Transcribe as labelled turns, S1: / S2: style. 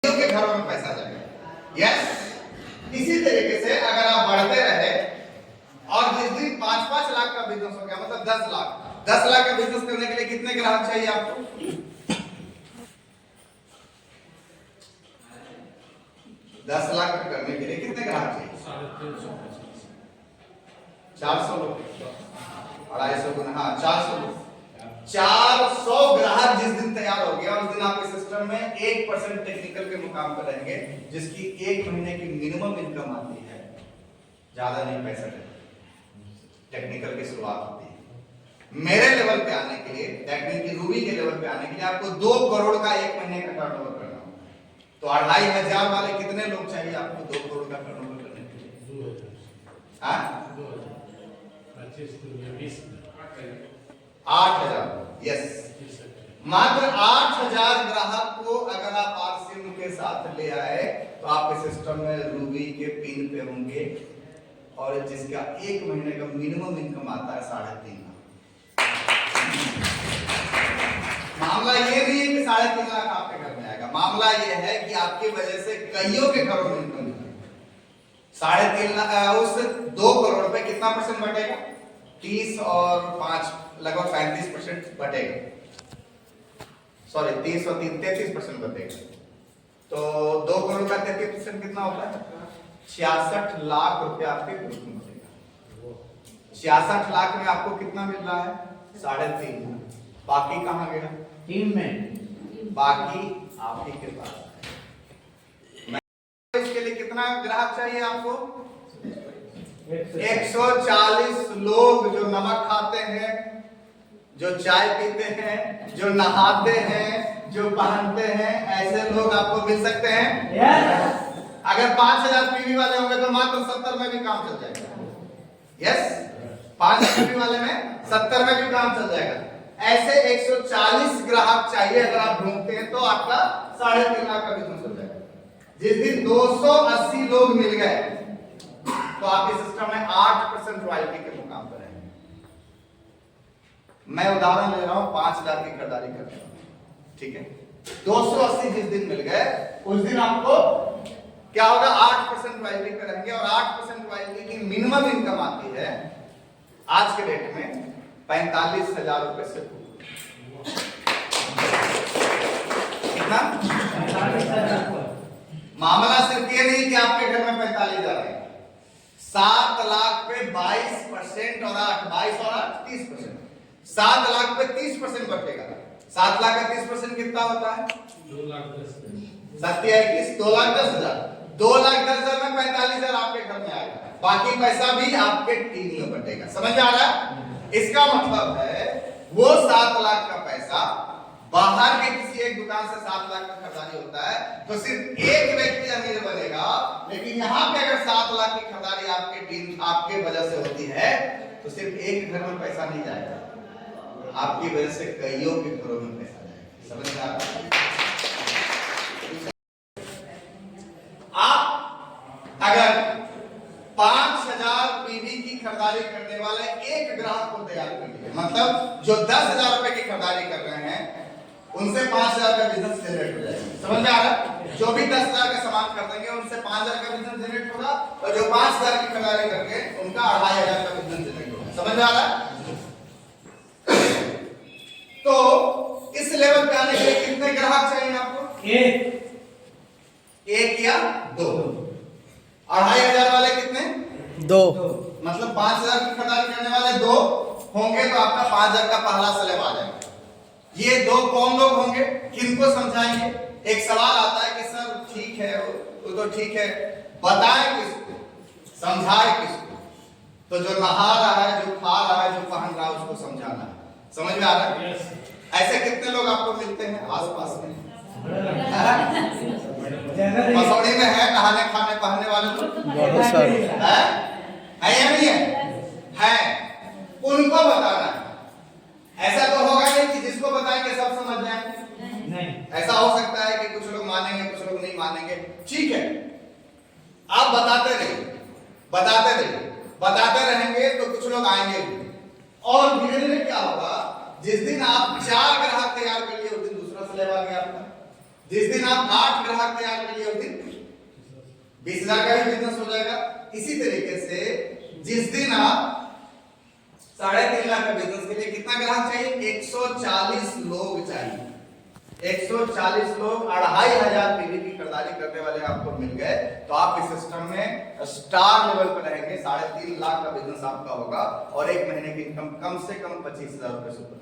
S1: के घरों में पैसा जाएगा। यस, इसी तरीके से अगर आप बढ़ते रहे और जिस दिन 5-5 लाख का बिजनेस हो गया, मतलब 10 लाख का बिजनेस करने के लिए कितने ग्राहक चाहिए आपको? 10 लाख का करने के लिए कितने ग्राहक चाहिए? 400 लोग, 250 गुना, हाँ 400 लोग। 400 ग्राहक जिस दिन तैयार हो गया उस दिन आपके सिस्टम में 1% टेक्निकल के मुकाम पर रहेंगे, जिसकी 1 महीने की मिनिमम इनकम आती है, ज्यादा नहीं 65 टेक्निकल की शुरुआत होती है। मेरे लेवल पे आने के लिए, टेक्निकल रूबी के लेवल पे आने के लिए आपको 2 करोड़ का 1 महीने का टर्नओवर करना होगा। तो 2500 वाले कितने लोग चाहिए आपको 2 करोड़ का टर्नओवर करने के लिए? 8,000। यस, मात्र 8,000 ग्राहक को अगर आप आरसीएम के साथ ले आए तो आपके सिस्टम में रूबी के पिन पे होंगे, और जिसका 1 महीने का मिनिमम इनकम आता है 3.5 लाख। मामला ये नहीं है कि 3.5 लाख आपके घर में आएगा, मामला ये है कि आपकी वजह से कईयों के घरों में इनकम है। 3.5 लाख उस 2 करोड़ पे कितना परसेंट बटेगा? 30 और 5 लगभग 35% बटेगा। सॉरी, 30 और 3 33% बटेगा। तो 2 करोड़ का 33% कितना होता है? 66 लाख रुपया आपके ग्रुप में बचेगा। 66 लाख में आपको कितना मिल रहा है? 3.5। बाकी कहां गया?
S2: टीम में।
S1: बाकी आप ही के पास है। इसके लिए कितना ग्राहक चाहिए आपको? 140 लोग जो नमक खाते हैं, जो चाय पीते हैं, जो नहाते हैं, जो पहनते हैं, ऐसे लोग आपको मिल सकते हैं।
S2: yes.
S1: अगर 5000 पीवी वाले होंगे तो मात्र 70 में भी काम चल जाएगा। यस, 5 पीवी वाले में 70 में भी काम चल जाएगा। ऐसे 140 ग्राहक चाहिए अगर आप ढूंढते हैं तो आपका 3.5 लाख का बिजनेस हो जाएगा। जिस दिन 280 लोग मिल गए तो आपके सिस्टम में 8% रॉयल्टी के मुकाम पर है। मैं उदाहरण ले रहा हूं, 5 लाख की खरीदारी कर रहा हूं, ठीक है? 280 जिस दिन मिल गए उस दिन आपको क्या होगा? 8% रॉयल्टी पे रहेंगे, और 8% रॉयल्टी की मिनिमम इनकम आती है आज के डेट में 45,000 रुपए से। कितना? मामला सिर्फ ये नहीं कि आपके घर में 45,000 है, 7 लाख पे 22% और 8, 22 और 8 30%, 7 लाख पे 30% बचेगा। 7 लाख का 30% कितना होता है? 2,10,000। 2,10,000। 2,10,000 में 45,000 आपके घर में आएगा, बाकी पैसा भी आपके टीम में बटेगा। समझ आ रहा है? इसका मतलब है वो 7 लाख का पैसा बाहर के किसी एक दुकान से 7 लाख का खरीदारी होता है तो सिर्फ एक व्यक्ति अमीर बनेगा, लेकिन यहाँ पे अगर 7 लाख की खरीदारी आपके टीम आपके वजह से होती है तो सिर्फ एक घर में पैसा नहीं जाएगा, आपकी वजह से कईयों के घरों में पैसा जाएगा। समझ में आ रहा है? आप अगर 5,000 पीवी की खरीदारी करने वाले एक ग्राहक को तैयार कर लीजिए, मतलब जो 10,000 रुपए की खरीदारी कर रहे हैं उनसे 5,000 का बिजनेस जनरेट हो जाएगा। समझ में आ रहा है? जो भी 10,000 का सामान खरीदेंगे उनसे 5,000 का बिजनेस जनरेट होगा, और जो 5,000 की खरीदारी करके उनका 2,500 का बिजनेस जनरेट होगा। समझ में आ रहा है? तो इस लेवल पे आने के लिए कितने ग्राहक चाहिए आपको? एक या 2? 2,500 वाले कितने?
S3: 2।
S1: मतलब 5,000 की खरीदारी करने वाले 2 होंगे तो आपका 5,000 का पहला स्लैब आ जाएगा। ये 2 कौन लोग होंगे? किनको समझाएंगे? एक सवाल आता है कि सर ठीक है वो तो ठीक है, बताएं किसको, समझाएं किसको? तो जो नहा रहा है, जो खा रहा है, जो पहन रहा है उसको समझाना है। समझ में आ रहा है? ऐसे कितने लोग आपको मिलते हैं आसपास में? मसौड़ी में है नहाने खाने पहनने वाले लोग?
S3: बहुत सारे
S1: है या नहीं है? उनको बताना है। ऐसा तो होगा नहीं कि जिसको बताएंगे सब समझ जाएंगे। नहीं, ऐसा हो सकता है कि कुछ लोग मानेंगे, कुछ लोग नहीं मानेंगे। ठीक है, आप बताते रहिए, बताते रहेंगे तो कुछ लोग आएंगे भी। और धीरे धीरे क्या होगा, जिस दिन आप 4 ग्राहक तैयार कर लिए उस दिन दूसरा स्लैब आ गया आपका, जिस दिन आप 8 ग्राहक तैयार करिए उस दिन 20,000 का भी बिजनेस हो जाएगा। इसी तरीके से जिस दिन आप 3.5 लाख का बिजनेस के लिए कितना ग्राहक चाहिए? 140 लोग चाहिए। 140 लोग 2,500 पीवी की खरीदारी करने वाले आपको मिल गए तो आप इस सिस्टम में स्टार लेवल पर रहेंगे। 3.5 लाख का बिजनेस आपका होगा और एक महीने की इनकम कम से कम 25,000 रुपए से ऊपर।